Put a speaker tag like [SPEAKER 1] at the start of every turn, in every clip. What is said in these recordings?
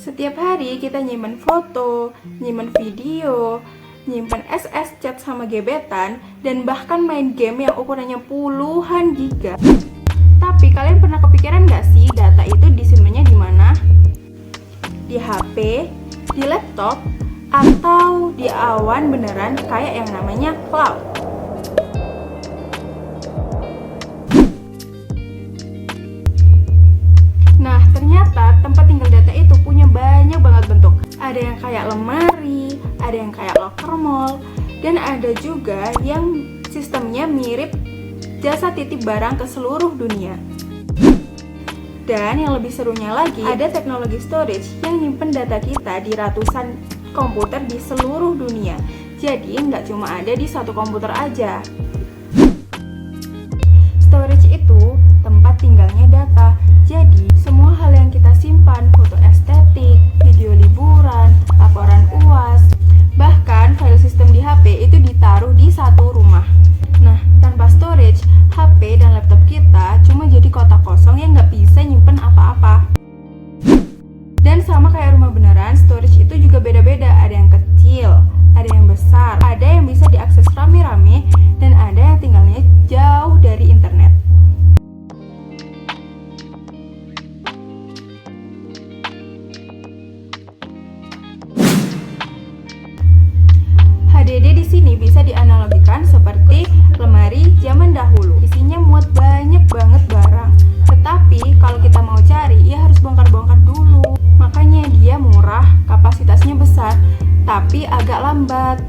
[SPEAKER 1] Setiap hari kita nyimpen foto, nyimpen video, nyimpen SS chat sama gebetan, dan bahkan main game yang ukurannya puluhan giga. Tapi kalian pernah kepikiran gak sih data itu disimpannya di mana? Di HP, di laptop, atau di awan beneran kayak yang namanya cloud? Nah, ternyata tempat tinggal data itu punya banyak banget bentuk. Ada yang kayak lemari, ada yang kayak locker mall, dan ada juga yang sistemnya mirip jasa titip barang ke seluruh dunia. Dan yang lebih serunya lagi, ada teknologi storage yang nyimpen data kita di ratusan komputer di seluruh dunia. Jadi nggak cuma ada di satu komputer aja. Storage itu tempat tinggalnya data. Jadi semua hal yang kita simpan, foto estetik, video liburan, laporan UAS, bahkan file sistem di HP itu ditaruh di satu rumah. Nah, tanpa storage, HP dan laptop kita cuma jadi kotak kosong yang nggak bisa nyimpen apa-apa. Dan sama kayak rumah beneran, storage itu juga beda-beda. Ada yang kecil, ada yang besar, ada yang bisa diakses rame-rame, dan ada yang tinggalnya jauh dari internet. HDD di sini bisa dianalogikan seperti lemari zaman dahulu. Isinya muat banyak banget barang. Tetapi kalau kita mau cari, ya harus bongkar-bongkar dulu. Makanya dia murah, kapasitasnya besar, tapi agak lambat.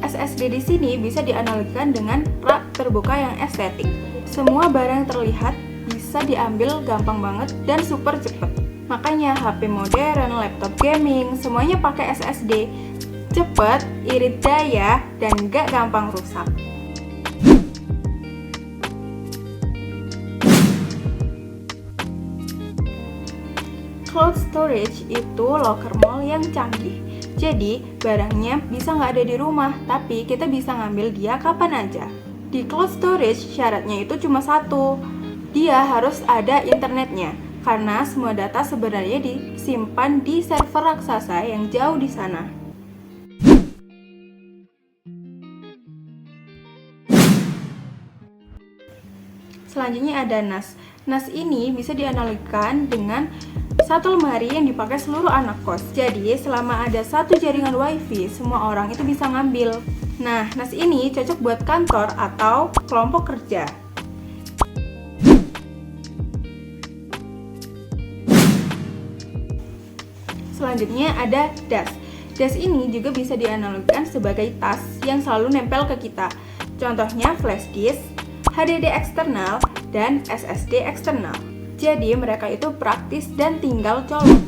[SPEAKER 1] SSD di sini bisa dianalogikan dengan rak terbuka yang estetik. Semua barang yang terlihat bisa diambil gampang banget dan super cepet. Makanya HP modern, laptop gaming, semuanya pakai SSD. Cepet, irit daya, dan gak gampang rusak. Cloud storage itu locker mall yang canggih. Jadi, barangnya bisa nggak ada di rumah, tapi kita bisa ngambil dia kapan aja. Di cloud storage, syaratnya itu cuma satu. Dia harus ada internetnya, karena semua data sebenarnya disimpan di server raksasa yang jauh di sana. Selanjutnya ada NAS. NAS ini bisa dianalogikan dengan satu lemari yang dipakai seluruh anak kos. Jadi selama ada satu jaringan wifi, semua orang itu bisa ngambil. Nah, NAS ini cocok buat kantor atau kelompok kerja. Selanjutnya ada DAS. DAS ini juga bisa dianalogikan sebagai tas yang selalu nempel ke kita. Contohnya flash disk, HDD eksternal, dan SSD eksternal. Jadi mereka itu praktis dan tinggal colok.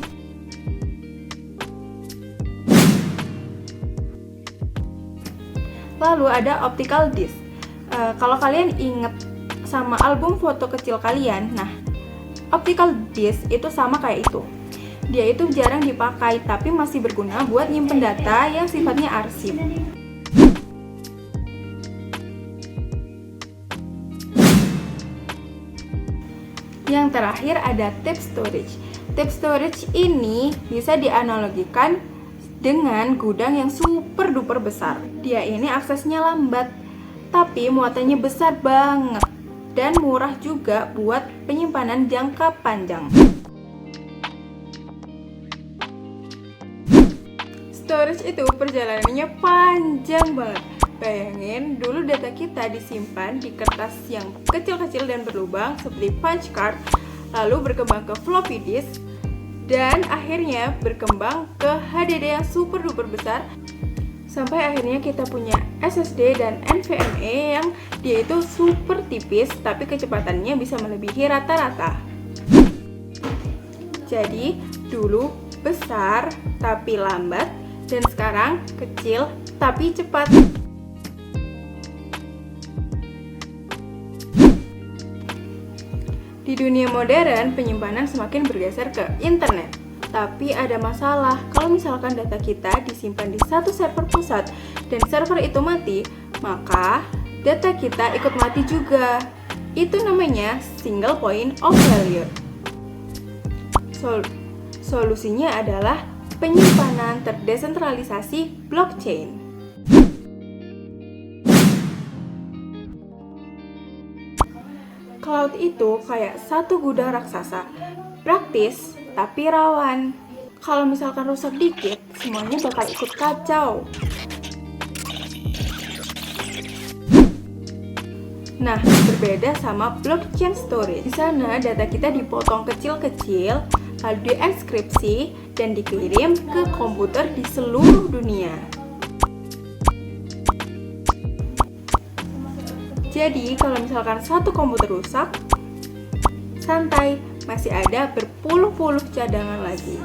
[SPEAKER 1] Lalu ada optical disc. Kalau kalian inget sama album foto kecil kalian, nah optical disc itu sama kayak itu. Dia itu jarang dipakai tapi masih berguna buat nyimpen data yang sifatnya arsip. Yang terakhir ada tape storage. Tape storage ini bisa dianalogikan dengan gudang yang super duper besar. Dia ini aksesnya lambat, tapi muatannya besar banget dan murah juga buat penyimpanan jangka panjang. Storage itu perjalanannya panjang banget. Bayangin dulu data kita disimpan di kertas yang kecil-kecil dan berlubang seperti punch card, lalu berkembang ke floppy disk, dan akhirnya berkembang ke HDD yang super duper besar, sampai akhirnya kita punya SSD dan NVMe yang dia itu super tipis tapi kecepatannya bisa melebihi rata-rata. Jadi dulu besar tapi lambat, dan sekarang kecil tapi cepat. Di dunia modern, penyimpanan semakin bergeser ke internet. Tapi ada masalah, kalau misalkan data kita disimpan di satu server pusat dan server itu mati, maka data kita ikut mati juga. Itu namanya single point of failure. Solusinya adalah penyimpanan terdesentralisasi blockchain. Cloud itu kayak satu gudang raksasa, praktis tapi rawan. Kalau misalkan rusak dikit, semuanya bakal ikut kacau. Nah, berbeda sama blockchain storage. Di sana data kita dipotong kecil-kecil, lalu dienkripsi dan dikirim ke komputer di seluruh dunia. Jadi, kalau misalkan satu komputer rusak, santai, masih ada berpuluh-puluh cadangan lagi.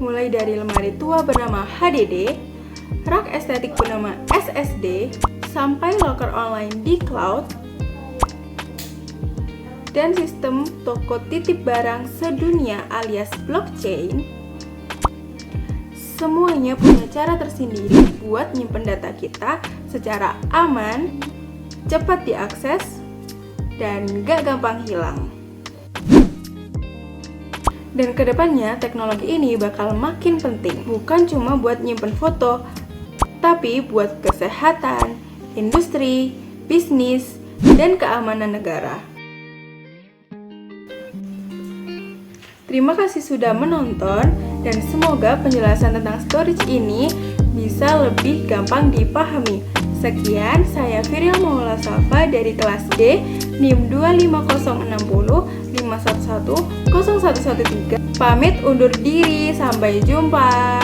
[SPEAKER 1] Mulai dari lemari tua bernama HDD, rak estetik bernama SSD, sampai locker online di cloud, dan sistem toko titip barang sedunia alias blockchain, semuanya punya cara tersendiri buat nyimpen data kita secara aman, cepat diakses, dan gak gampang hilang. Dan kedepannya teknologi ini bakal makin penting, bukan cuma buat nyimpen foto, tapi buat kesehatan, industri, bisnis, dan keamanan negara. Terima kasih sudah menonton, dan semoga penjelasan tentang storage ini bisa lebih gampang dipahami. Sekian, saya Firil Maula Safa dari kelas D, NIM 25060511013. Pamit undur diri, sampai jumpa.